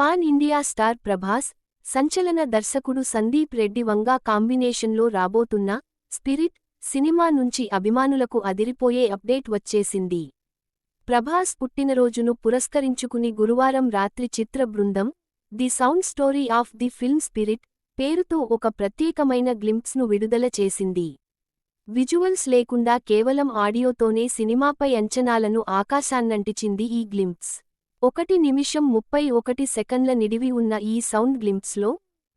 Pan India star Prabhas, సంచలన దర్శకుడు సందీప్ రెడ్డి వంగ కాంబినేషన్లో రాబోతున్న స్పిరిట్ సినిమా నుంచి అభిమానులకు అదిరిపోయే అప్డేట్ వచ్చేసింది. ప్రభాస్ పుట్టినరోజును పురస్కరించుకుని గురువారం రాత్రి చిత్ర బృందం the sound story of the film spirit పేరుతో ఒక ప్రత్యేకమైన గ్లింప్స్ను విడుదల చేసింది. విజువల్స్ లేకుండా కేవలం ఆడియోతోనే సినిమాపై అంచనాలను ఆకాశాన్నంటించింది ఈ గ్లింప్స్. 1 నిమిషం 31 సెకన్ల నిడివి ఉన్న ఈ సౌండ్ గ్లింప్స్లో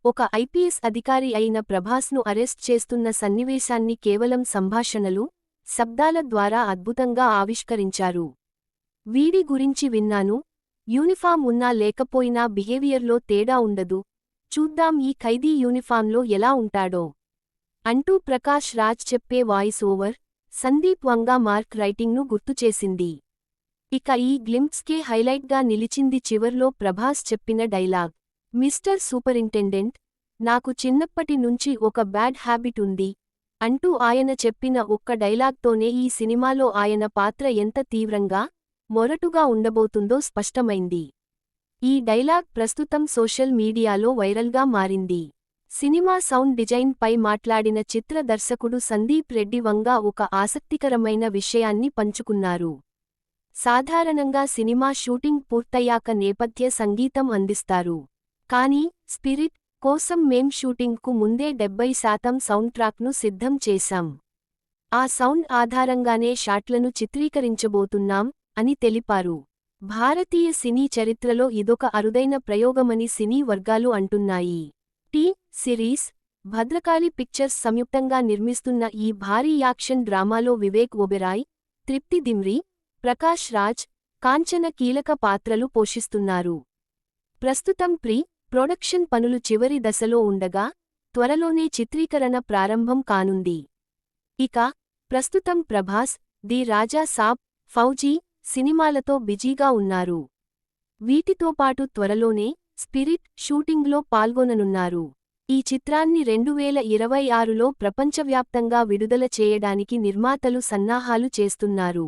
ఒక ఐపీఎస్ అధికారి అయిన ప్రభాస్ను అరెస్ట్ చేస్తున్న సన్నివేశాన్ని కేవలం సంభాషణలు, శబ్దాల ద్వారా అద్భుతంగా ఆవిష్కరించారు. వీడి గురించి విన్నాను, యూనిఫామ్ ఉన్నా లేకపోయినా బిహేవియర్లో తేడా ఉండదు, చూద్దాం ఈ ఖైదీ యూనిఫామ్లో ఎలా ఉంటాడో అంటూ ప్రకాష్ రాజ్ చెప్పే వాయిస్ ఓవర్ సందీప్ వంగ మార్క్ రైటింగ్ను గుర్తుచేసింది. ఇక ఈ గ్లింప్స్కే హైలైట్గా నిలిచింది చివర్లో ప్రభాస్ చెప్పిన డైలాగ్. మిస్టర్ సూపరింటెండెంట్, నాకు చిన్నప్పటి నుంచి ఒక బ్యాడ్ హ్యాబిట్ ఉంది అంటూ ఆయన చెప్పిన ఒక్క డైలాగ్తోనే ఈ సినిమాలో ఆయన పాత్ర ఎంత తీవ్రంగా, మొరటుగా ఉండబోతుందో స్పష్టమైంది. ఈ డైలాగ్ ప్రస్తుతం సోషల్ మీడియాలో వైరల్గా మారింది. సినిమా సౌండ్ డిజైన్ పై మాట్లాడిన చిత్ర దర్శకుడు సందీప్ రెడ్డి వంగ ఒక ఆసక్తికరమైన విషయాన్ని పంచుకున్నారు. సాధారణంగా సినిమా షూటింగ్ పూర్తయ్యాక నేపథ్య సంగీతం అందిస్తారు. కానీ స్పిరిట్ కోసం మేం షూటింగ్కు ముందే 70% సౌండ్ ట్రాక్ను సిద్ధం చేశాం. ఆ సౌండ్ ఆధారంగానే షాట్లను చిత్రీకరించబోతున్నాం అని తెలిపారు. భారతీయ సినీ చరిత్రలో ఇదొక అరుదైన ప్రయోగమని సినీ వర్గాలు అంటున్నాయి. సిరీస్, భద్రకాళి పిక్చర్స్ సంయుక్తంగా నిర్మిస్తున్న ఈ భారీ యాక్షన్ డ్రామాలో వివేక్ ఒబెరాయ్, తృప్తి దిమ్రీ, ప్రకాష్ రాజ్, కాంచన కీలక పాత్రలు పోషిస్తున్నారు. ప్రస్తుతం ప్రొడక్షన్ పనులు చివరి దశలో ఉండగా త్వరలోనే చిత్రీకరణ ప్రారంభం కానుంది. ఇక ప్రస్తుతం ప్రభాస్ ది రాజా సాబ్, ఫౌజీ సినిమాలతో బిజీగా ఉన్నారు. వీటితో పాటు త్వరలోనే స్పిరిట్ షూటింగ్లో పాల్గొననున్నారు. ఈ చిత్రాన్ని 2026లో ప్రపంచవ్యాప్తంగా విడుదల చేయడానికి నిర్మాతలు సన్నాహాలు చేస్తున్నారు.